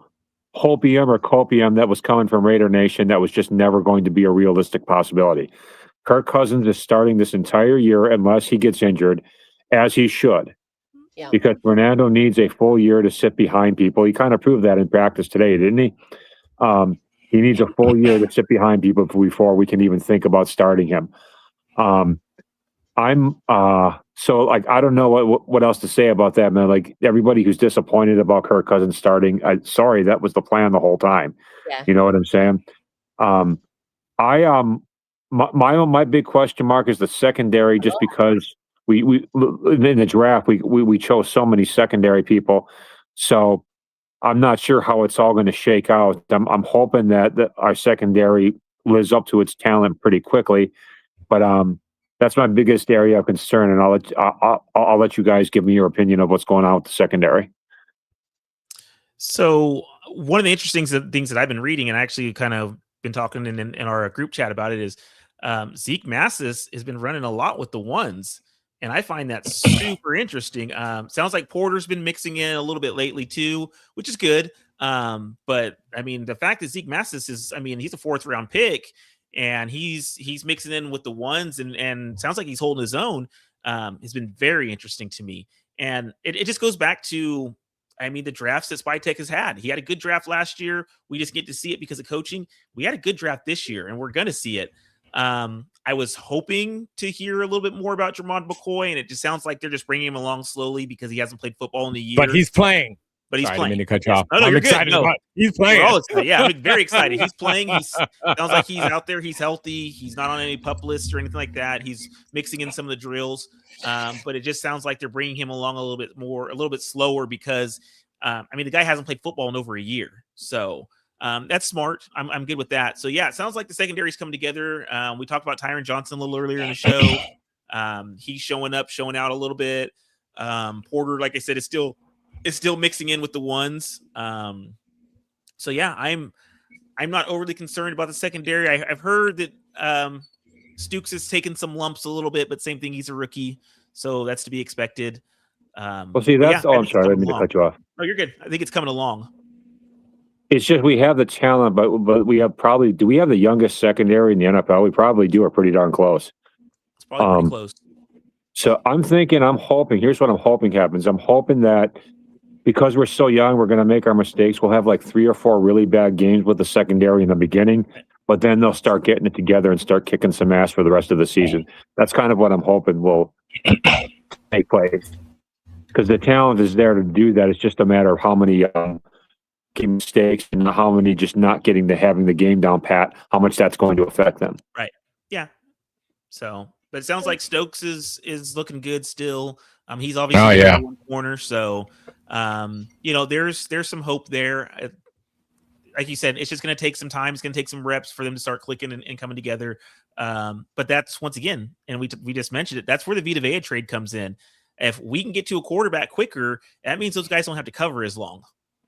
hopium or copium that was coming from Raider Nation that was just never going to be a realistic possibility. Kirk Cousins is starting this entire year unless he gets injured, as he should. Yeah. Because Fernando needs a full year to sit behind people. He kind of proved that in practice today, didn't he? He needs a full year to sit behind people before we can even think about starting him. So like I don't know what else to say about that, man. Like everybody who's disappointed about Kirk Cousins starting, sorry, that was the plan the whole time. Yeah. You know what I'm saying? My big question mark is the secondary, just because we in the draft we chose so many secondary people. So I'm not sure how it's all going to shake out. I'm hoping that our secondary lives up to its talent pretty quickly, but that's my biggest area of concern. And I'll let you guys give me your opinion of what's going on with the secondary. So one of the interesting things that I've been reading, and I actually kind of been talking in our group chat about it, is Zeke Massis has been running a lot with the ones. And I find that super interesting. Sounds like Porter's been mixing in a little bit lately too, which is good. But I mean, the fact that Zeke Massis is, I mean, he's a 4th round pick and he's mixing in with the ones and sounds like he's holding his own. Has been very interesting to me. And it just goes back to, I mean, the drafts that Spytek has had. He had a good draft last year. We just get to see it because of coaching. We had a good draft this year and we're going to see it. I was hoping to hear a little bit more about Jermond McCoy, and it just sounds like they're just bringing him along slowly because he hasn't played football in a year. But he's playing. But he's Sorry, playing. I didn't mean to cut you off. No, I'm you're excited good. No. He's playing. We're all excited. Yeah, I'm very excited. He's playing. Sounds like he's out there. He's healthy. He's not on any pup lists or anything like that. He's mixing in some of the drills. But it just sounds like they're bringing him along a little bit slower because, I mean, the guy hasn't played football in over a year. So that's smart. I'm good with that. So yeah, it sounds like the secondary's coming together. We talked about Tyron Johnson a little earlier in the show. He's showing out a little bit. Porter, like I said, is still mixing in with the ones. So yeah, I'm not overly concerned about the secondary. I've heard that Stukes has taken some lumps a little bit, but same thing, he's a rookie, so that's to be expected. Well, see, that's I'm sorry, I didn't mean to cut you off. No, you're good. I think it's coming along. It's just we have the talent, but we have do we have the youngest secondary in the NFL? We probably do, or pretty darn close. It's probably pretty close. So I'm hoping, here's what I'm hoping happens. I'm hoping that because we're so young, we're going to make our mistakes. We'll have like 3 or 4 really bad games with the secondary in the beginning, but then they'll start getting it together and start kicking some ass for the rest of the season. That's kind of what I'm hoping will take place. Because the talent is there to do that. It's just a matter of how many mistakes and how many just not having the game down pat, how much that's going to affect them. Right. Yeah. So, but it sounds like Stokes is looking good still. He's obviously in one corner. So, there's some hope there. Like you said, it's just going to take some time. It's going to take some reps for them to start clicking and coming together. But that's once again, and we just mentioned it. That's where the Vita Vea trade comes in. If we can get to a quarterback quicker, that means those guys don't have to cover as long.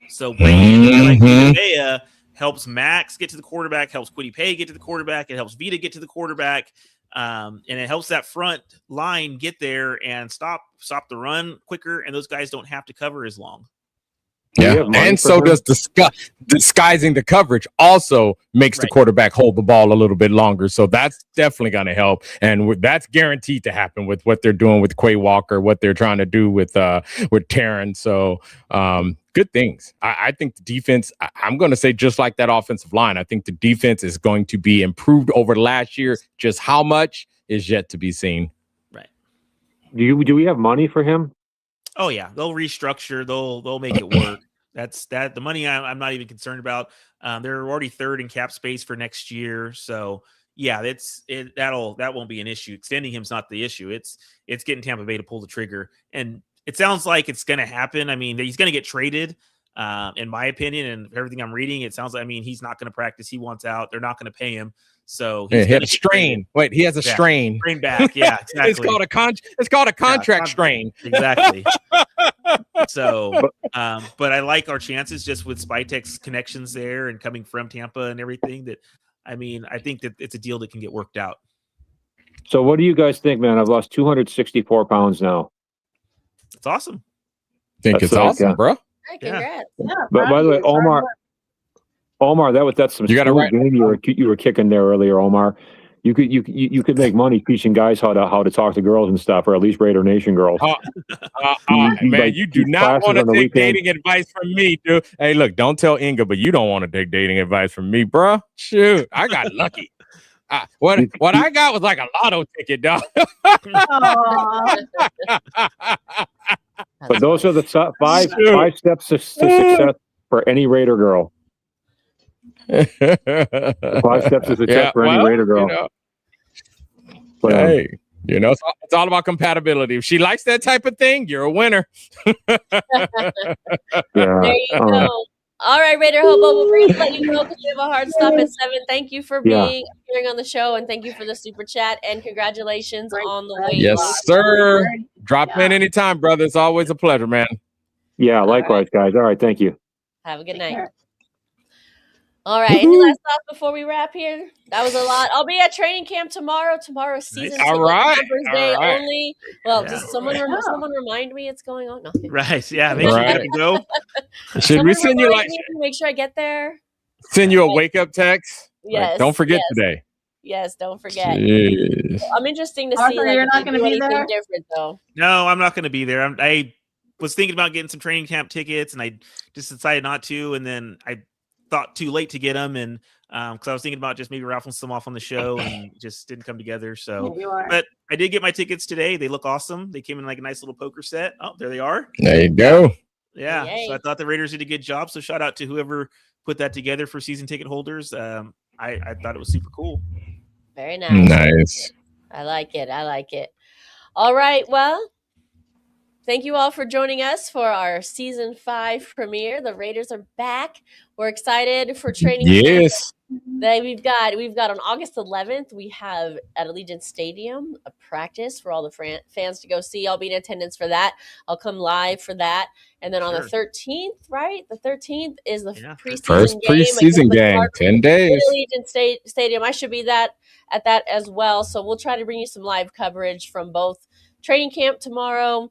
So bringing in like Vita Vea helps Maxx get to the quarterback, helps Kwity Paye get to the quarterback, it helps Vita get to the quarterback, and it helps that front line get there and stop the run quicker, and those guys don't have to cover as long. Yeah, and so does disguising the coverage also makes the quarterback hold the ball a little bit longer. So that's definitely going to help, and that's guaranteed to happen with what they're doing with Quay Walker, what they're trying to do with Taryn. So good things. I think the defense. I'm going to say just like that offensive line. I think the defense is going to be improved over last year. Just how much is yet to be seen. Right. Do we have money for him? Oh yeah, they'll restructure. They'll make it work. That's that. The money I'm not even concerned about. They're already 3rd in cap space for next year, so yeah, that won't be an issue. Extending him's not the issue. It's getting Tampa Bay to pull the trigger, and it sounds like it's going to happen. I mean, he's going to get traded. In my opinion, and everything I'm reading, it sounds like he's not going to practice. He wants out. They're not going to pay him. So he had a strain. Wait, he has a strain. Strain back. Yeah, exactly. It's called a contract strain. Exactly. So, but I like our chances just with Spytek's connections there and coming from Tampa and everything. That, I mean, I think that it's a deal that can get worked out. So what do you guys think, man? I've lost 264 pounds now. It's awesome. Think it's awesome, bro. Hey, congrats. Yeah, But by the way, Omar, that's some smooth game you were kicking there earlier, Omar. You could make money teaching guys how to talk to girls and stuff, or at least Raider Nation girls. Man, you do not want to take dating advice from me, dude. Hey, look, don't tell Inga, but you don't want to take dating advice from me, bro. Shoot, I got lucky. What I got was like a lotto ticket, dog. But those are the five steps to success for any Raider girl. 5 steps to success for any Raider girl. Hey, it's all about compatibility. If she likes that type of thing, you're a winner. There you go. All right, Raider Hobo, we'll briefly let you know because we have a hard stop at 7. Thank you for appearing on the show, and thank you for the super chat, and congratulations on the weight Yes, loss. sir. Drop in anytime, brother. It's always a pleasure, man. Yeah, likewise, guys. All right, thank you. Have a good night. All right, any last thoughts before we wrap here? That was a lot. I'll be at training camp tomorrow. Tomorrow's season ticket numbers day only. Well, does someone remind me it's going on? No. Right, yeah, make sure you get to go. Should we send you make sure I get there? Send you a wake-up text? Yes. Like, don't forget today. Yes, don't forget. Jeez. I'm interesting to see. Arthur, Like, you're if not they going to do be anything there? different, though. No, I'm not going to be there. I was thinking about getting some training camp tickets, and I just decided not to. And then I thought too late to get them, and because I was thinking about just maybe raffling some off on the show, and just didn't come together. So, but I did get my tickets today. They look awesome. They came in like a nice little poker set. Oh, there they are. There you go. Yeah. So I thought the Raiders did a good job. So shout out to whoever put that together for season ticket holders. I thought it was super cool. Very nice. Nice. I like it. All right. Well, thank you all for joining us for our season 5 premiere. The Raiders are back. We're excited for training camp. We've got on August 11th, we have at Allegiant Stadium a practice for all the fans to go see. I'll be in attendance for that. I'll come live for that. And then on the 13th, right? The 13th is the preseason first game. preseason game, 10 days. Allegiant Stadium. I should be at that as well. So we'll try to bring you some live coverage from both training camp tomorrow,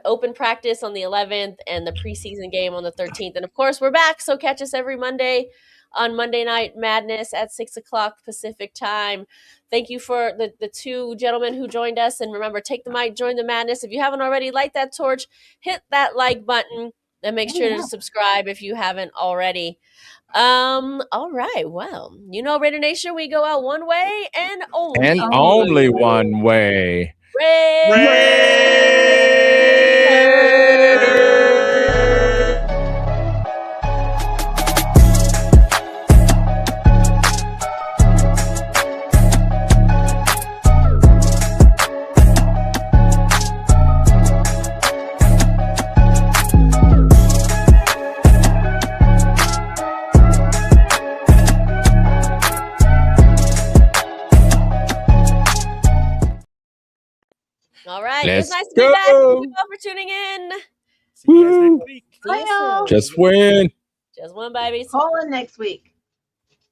open practice on the 11th, and the preseason game on the 13th. And of course, we're back. So catch us every Monday on Monday Night Madness at 6:00 Pacific time. Thank you for the 2 gentlemen who joined us. And remember, take the mic, join the madness. If you haven't already, light that torch, hit that like button, and make sure to subscribe if you haven't already. All right. Well, Raider Nation, we go out one way and only one way. All right. Let's It's nice to be back. Thank you all for tuning in. See you guys next week. Bye, y'all. Just win. Just win, babies. Call in next week.